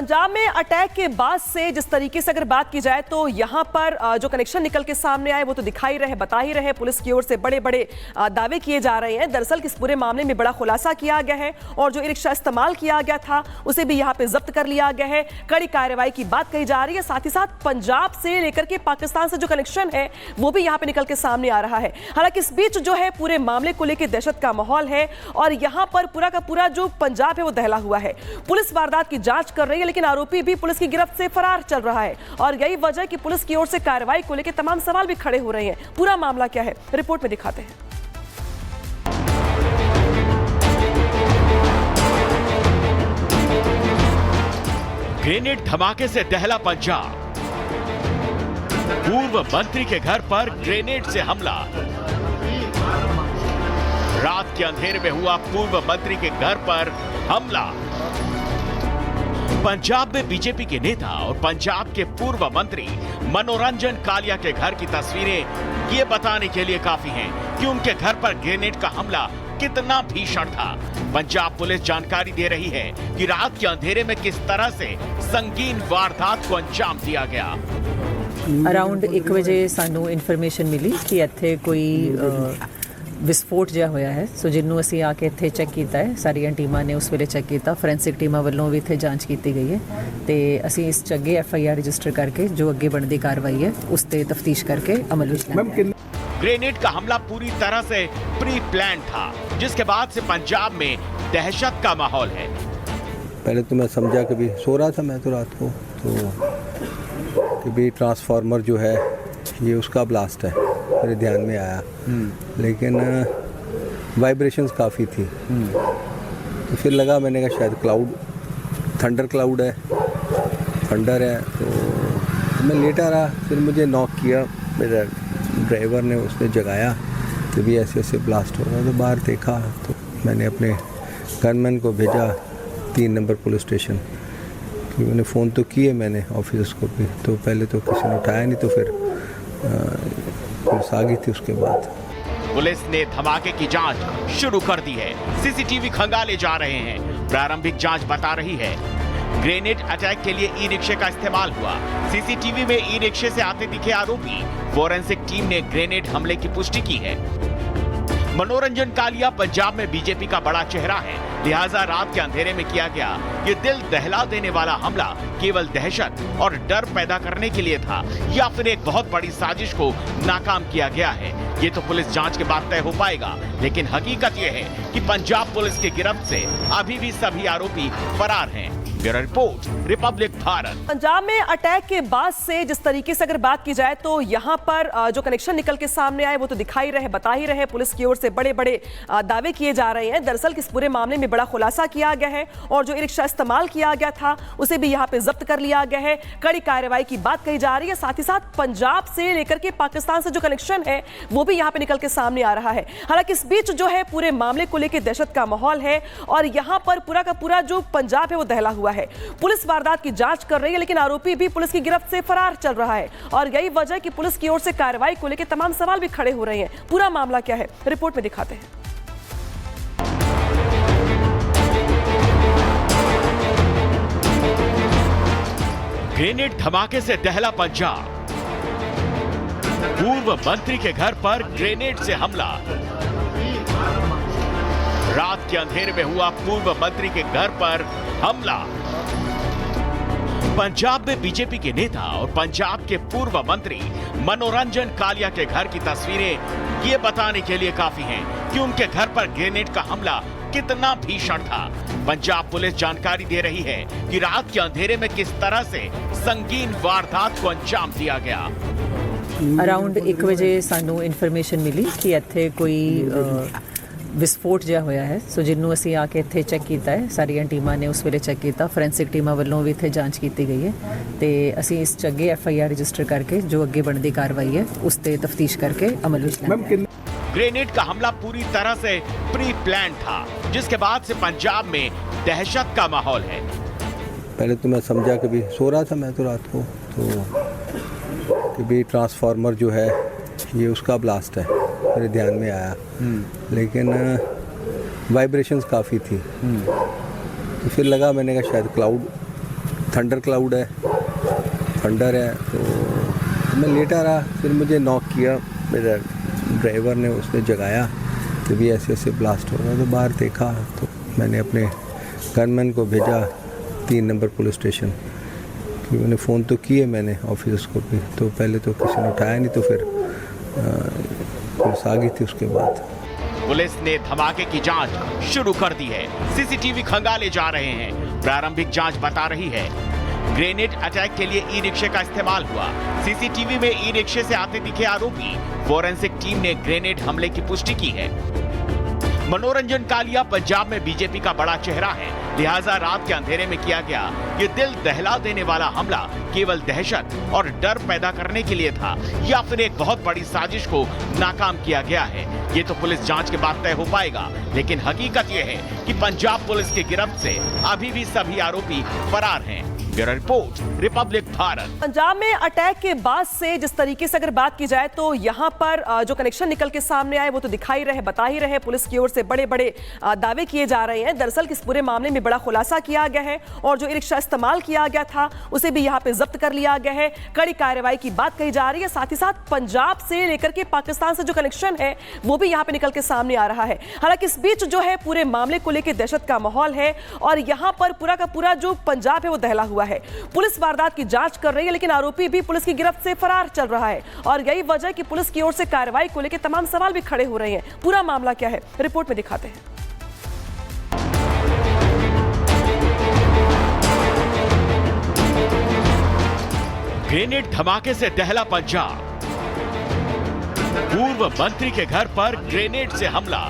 पंजाब में अटैक के बाद से जिस तरीके से अगर बात की जाए तो यहां पर जो कनेक्शन निकल के सामने आए वो तो दिखाई रहे, बता ही रहे। पुलिस की ओर से बड़े बड़े दावे किए जा रहे हैं। दरअसल इस पूरे मामले में बड़ा खुलासा किया गया है और जो ई-रिक्शा इस्तेमाल किया गया था उसे भी यहां पे जब्त कर लिया गया है। कड़ी कार्रवाई की बात कही जा रही है। साथ ही साथ पंजाब से लेकर के पाकिस्तान से जो कनेक्शन है वो भी यहां पर निकल के सामने आ रहा है। हालांकि इस बीच जो है पूरे मामले को लेकर दहशत का माहौल है और यहां पर पूरा का पूरा जो पंजाब है वो दहला हुआ है। पुलिस वारदात की जांच कर रही है लेकिन आरोपी भी पुलिस की गिरफ्त से फरार चल रहा है और यही वजह है कि पुलिस की ओर से कार्रवाई को लेकर तमाम सवाल भी खड़े हो रहे हैं। पूरा मामला क्या है रिपोर्ट में दिखाते हैं। ग्रेनेड धमाके से दहला पंजाब। पूर्व मंत्री के घर पर ग्रेनेड से हमला। रात के अंधेरे में हुआ पूर्व मंत्री के घर पर हमला। पंजाब में बीजेपी के नेता और पंजाब के पूर्व मंत्री मनोरंजन कालिया के घर की तस्वीरें ये बताने के लिए काफी हैं कि उनके घर पर ग्रेनेड का हमला कितना भीषण था। पंजाब पुलिस जानकारी दे रही है कि रात के अंधेरे में किस तरह से संगीन वारदात को अंजाम दिया गया। अराउंड 1 ਵਜੇ ਸਾਨੂੰ ਇਨਫੋਰਮੇਸ਼ਨ ਮਿਲੀ ਕਿ ਇੱਥੇ ਕੋਈ ਵਿਸਫੋਟ ਜਿਹਾ ਹੋਇਆ ਹੈ। ਸੋ ਜਿਹਨੂੰ ਅਸੀਂ ਆ ਕੇ ਇੱਥੇ ਚੈੱਕ ਕੀਤਾ ਹੈ। ਸਾਰੀਆਂ ਟੀਮਾਂ ਨੇ ਉਸ ਵੇਲੇ ਚੈੱਕ ਕੀਤਾ। ਫੋਰੈਂਸਿਕ ਟੀਮਾਂ ਵੱਲੋਂ ਵੀ ਇੱਥੇ ਜਾਂਚ ਕੀਤੀ ਗਈ ਹੈ ਤੇ ਅਸੀਂ ਇਸ 'ਚ ਅੱਗੇ FIR ਰਜਿਸਟਰ ਕਰਕੇ ਜੋ ਅੱਗੇ ਬਣਦੀ ਕਾਰਵਾਈ ਹੈ ਉਸ ਤੇ ਤਫਤੀਸ਼ ਕਰਕੇ ਅਮਲ ਵਿੱਚ ਲਿਆਂਗੇ। ग्रेनेड का हमला पूरी तरह से प्री प्लान था जिसके बाद से पंजाब में दहशत का माहौल है। पहले तो मैं समझा कि भी सो रहा था मैं तो रात को तो कि भी ट्रांसफार्मर जो है ये उसका ब्लास्ट है मेरे ध्यान में आया लेकिन वाइब्रेशंस काफ़ी थी तो फिर लगा मैंने कहा शायद क्लाउड थंडर क्लाउड है थंडर है तो मैं लेटा रहा। फिर मुझे नॉक किया मेरा ड्राइवर ने, उसने जगाया कि भी ऐसे ऐसे ब्लास्ट हो रहा है। तो बाहर देखा तो मैंने अपने गनमैन को भेजा 3 नंबर पुलिस स्टेशन कि मैंने फ़ोन तो किए मैंने ऑफिसर्स को भी, तो पहले तो किसी ने उठाया नहीं तो फिर पुलिस आ गई थी उसके बाद। पुलिस ने धमाके की जांच शुरू कर दी है। सीसीटीवी खंगाले जा रहे हैं। प्रारंभिक जांच बता रही है ग्रेनेड अटैक के लिए ई-रिक्शे का इस्तेमाल हुआ। सीसीटीवी में ई-रिक्शे से आते दिखे आरोपी। फोरेंसिक टीम ने ग्रेनेड हमले की पुष्टि की है। मनोरंजन कालिया पंजाब में बीजेपी का बड़ा चेहरा है, लिहाजा रात के अंधेरे में किया गया ये दिल दहला देने वाला हमला केवल दहशत और डर पैदा करने के लिए था या फिर एक बहुत बड़ी साजिश को नाकाम किया गया है, ये तो पुलिस जांच के बाद तय हो पाएगा। लेकिन हकीकत यह है कि पंजाब पुलिस की गिरफ्त से अभी भी सभी आरोपी फरार हैं। Bureau report, Republic Bharat. Punjab में अटैक के बाद से जिस तरीके से अगर बात की जाए तो यहां पर जो कनेक्शन निकल के सामने आए वो तो दिखाई रहे, बता ही रहे। पुलिस की ओर से बड़े बड़े दावे किए जा रहे हैं। दरअसल इस पूरे मामले में बड़ा खुलासा किया गया है और जो ई-रिक्शा इस्तेमाल किया गया था उसे भी यहां पे जब्त कर लिया गया है। कड़ी कार्रवाई की बात कही जा रही है। साथ ही साथ पंजाब से लेकर के पाकिस्तान से जो कनेक्शन है वो भी यहां पे निकल के सामने आ रहा है। हालांकि इस बीच जो है पूरे मामले को लेकर दहशत का माहौल है और यहां पर पूरा का पूरा जो पंजाब है वो दहला हुआ है। पुलिस वारदात की जांच कर रही है लेकिन आरोपी भी पुलिस की गिरफ्त से फरार चल रहा है और यही वजह है कि पुलिस की ओर से कार्रवाई को लेकर तमाम सवाल भी खड़े हो रहे हैं। पूरा मामला क्या है रिपोर्ट में दिखाते हैं। ग्रेनेड धमाके से दहला पंजाब। पूर्व मंत्री के घर पर ग्रेनेड से हमला। रात के अंधेरे में हुआ पूर्व मंत्री के घर पर हमला। पंजाब में बीजेपी के नेता और पंजाब के पूर्व मंत्री मनोरंजन कालिया के घर की तस्वीरें ये बताने के लिए काफी हैं कि उनके घर पर ग्रेनेड का हमला कितना भीषण था। पंजाब पुलिस जानकारी दे रही है कि रात के अंधेरे में किस तरह से संगीन वारदात को अंजाम दिया गया। ਅਰਾਊਂਡ 1 ਵਜੇ ਸਾਨੂੰ ਇਨਫੋਰਮੇਸ਼ਨ ਮਿਲੀ ਕਿ ਇੱਥੇ ਕੋਈ ਵਿਸਫੋਟ ਜਿਹਾ ਹੋਇਆ ਹੈ। ਸੋ ਜਿਹਨੂੰ ਅਸੀਂ ਆ ਕੇ ਇੱਥੇ ਚੈੱਕ ਕੀਤਾ ਹੈ। ਸਾਰੀਆਂ ਟੀਮਾਂ ਨੇ ਉਸ ਵੇਲੇ ਚੈੱਕ ਕੀਤਾ। ਫੋਰੈਂਸਿਕ ਟੀਮਾਂ ਵੱਲੋਂ ਵੀ ਇੱਥੇ ਜਾਂਚ ਕੀਤੀ ਗਈ ਹੈ ਤੇ ਅਸੀਂ ਇਸ 'ਚ ਅੱਗੇ FIR ਰਜਿਸਟਰ ਕਰਕੇ ਜੋ ਅੱਗੇ ਬਣਦੀ ਕਾਰਵਾਈ ਹੈ ਉਸ ਤੇ ਤਫਤੀਸ਼ ਕਰਕੇ ਅਮਲ ਵਿੱਚ ਲਿਆਂਗੇ। ग्रेनेड का हमला पूरी तरह से प्री प्लान था जिसके बाद से पंजाब में दहशत का माहौल है। पहले तो मैं समझा कि भी सो रहा था मैं तो रात को तो कि भी ट्रांसफार्मर जो है ये उसका ब्लास्ट है मेरे ध्यान में आया लेकिन वाइब्रेशंस काफ़ी थी तो फिर लगा मैंने कहा शायद क्लाउड थंडर क्लाउड है, थंडर है। तो मैं लेटा रहा, फिर मुझे नॉक किया मेरा ड्राइवर ने, उसने जगाया कि भी ऐसे ऐसे ब्लास्ट हो रहा है। तो बाहर देखा तो मैंने अपने गनमैन को भेजा 3 नंबर पुलिस स्टेशन, कि मैंने फ़ोन तो किए मैंने ऑफिसर्स को भी, तो पहले तो किसी ने उठाया नहीं, तो फिर पुलिस आ गई थी उसके बाद। पुलिस ने धमाके की जांच शुरू कर दी है। सीसीटीवी खंगाले जा रहे हैं। प्रारंभिक जांच बता रही है ग्रेनेड अटैक के लिए ई रिक्शे का इस्तेमाल हुआ। सीसीटीवी में ई रिक्शे से आते दिखे आरोपी। फोरेंसिक टीम ने ग्रेनेड हमले की पुष्टि की है। मनोरंजन कालिया पंजाब में बीजेपी का बड़ा चेहरा है, लिहाजा रात के अंधेरे में किया गया ये दिल दहला देने वाला हमला केवल दहशत और डर पैदा करने के लिए था, या फिर एक बहुत बड़ी साजिश को नाकाम किया गया है, ये तो पुलिस जांच के बाद तय हो पाएगा। लेकिन हकीकत ये है कि पंजाब पुलिस की गिरफ्त से अभी भी सभी आरोपी फरार हैं। Bureau report, Republic Bharat. Punjab में अटैक के बाद से जिस तरीके से अगर बात की जाए तो यहाँ पर जो कनेक्शन निकल के सामने आए वो तो दिखाई रहे, बता ही रहे। पुलिस की ओर से बड़े बड़े दावे किए जा रहे हैं। दरअसल इस पूरे मामले में बड़ा खुलासा किया गया है और जो ई रिक्शा इस्तेमाल किया गया था उसे भी यहाँ पे जब्त कर लिया गया है। कड़ी कार्रवाई की बात कही जा रही है। साथ ही साथ पंजाब से लेकर के पाकिस्तान से जो कनेक्शन है वो भी यहाँ पे निकल के सामने आ रहा है। हालांकि इस बीच जो है पूरे मामले को लेकर दहशत का माहौल है और यहाँ पर पूरा का पूरा जो पंजाब है वो दहला हुआ है। पुलिस वारदात की जांच कर रही है, लेकिन आरोपी भी पुलिस की गिरफ्त से फरार चल रहा है और यही वजह कि पुलिस की ओर से कार्रवाई को लेकर तमाम सवाल भी खड़े हो रहे हैं। पूरा मामला क्या है रिपोर्ट में दिखाते हैं। ग्रेनेड धमाके से दहला पंजाब। पूर्व मंत्री के घर पर ग्रेनेड से हमला।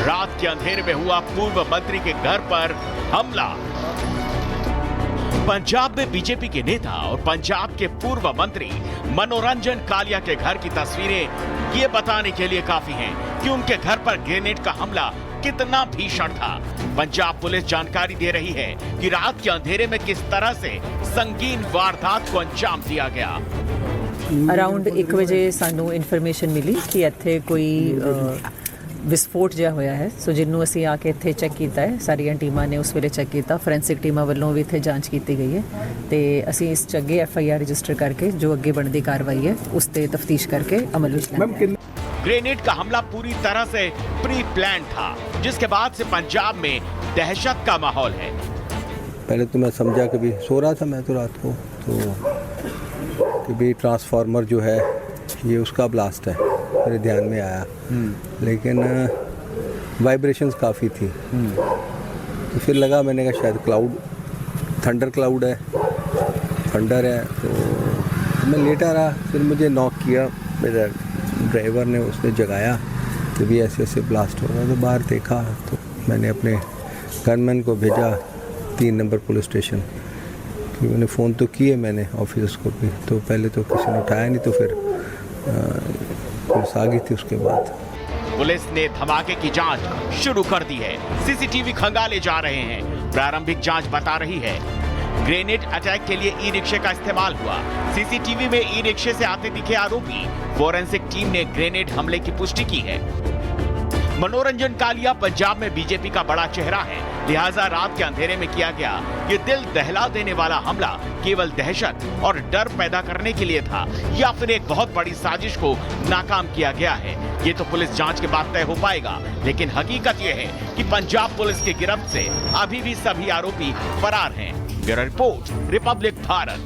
रात के अंधेरे में हुआ पूर्व मंत्री के घर पर हमला। पंजाब में बीजेपी के नेता और पंजाब के पूर्व मंत्री मनोरंजन कालिया के घर की तस्वीरें ये बताने के लिए काफी हैं कि उनके घर पर ग्रेनेड का हमला कितना भीषण था। पंजाब पुलिस जानकारी दे रही है कि रात के अंधेरे में किस तरह से संगीन वारदात को अंजाम दिया गया। अराउंड 1 वजे सानू इन्फॉर्मेशन मिली कि ਇੱਥੇ ਕੋਈ विस्फोट जिहा होया है। सो जिन्हों असी आके इत्थे चैक किया है, सारियां टीमां ने उस वेले चैक किया। फोरेंसिक टीमां वालों भी इत्थे जांच की गई है तो असी इस च अगे FIR रजिस्टर करके जो अगे बनती कार्रवाई है उस पर तफ्तीश करके अमल में लाएंगे। ग्रेनेड का हमला पूरी तरह से प्री प्लान था, जिसके बाद से पंजाब में दहशत का माहौल है। पहले तो मैं समझा कि भी सो रहा था मैं तो रात को, तो कि भी ट्रांसफार्मर जो है ये उसका ब्लास्ट है, मेरे ध्यान में आया। लेकिन वाइब्रेशंस काफ़ी थी, तो फिर लगा, मैंने कहा शायद क्लाउड, थंडर क्लाउड है, थंडर है। तो मैं लेटा रहा, फिर मुझे नॉक किया मेरा ड्राइवर ने, उसने जगाया कि भी ऐसे ऐसे ब्लास्ट हो रहा है। तो बाहर देखा तो मैंने अपने गनमैन को भेजा 3 नंबर पुलिस स्टेशन, कि मैंने फ़ोन तो किए मैंने ऑफिसर्स को भी, तो पहले तो किसी ने उठाया नहीं, तो फिर पुलिस आ गई थी उसके बाद। पुलिस ने धमाके की जांच शुरू कर दी है। सीसीटीवी खंगाले जा रहे हैं। प्रारंभिक जांच बता रही है ग्रेनेड अटैक के लिए ई रिक्शे का इस्तेमाल हुआ। सीसीटीवी में ई रिक्शे से आते दिखे आरोपी। फोरेंसिक टीम ने ग्रेनेड हमले की पुष्टि की है। मनोरंजन कालिया पंजाब में बीजेपी का बड़ा चेहरा है, लिहाजा रात के अंधेरे में किया गया ये दिल दहला देने वाला हमला केवल दहशत और डर पैदा करने के लिए था, या फिर एक बहुत बड़ी साजिश को नाकाम किया गया है, ये तो पुलिस जांच के बाद तय हो पाएगा। लेकिन हकीकत ये है कि पंजाब पुलिस की गिरफ्त से अभी भी सभी आरोपी फरार हैं। Bureau report, Republic Bharat.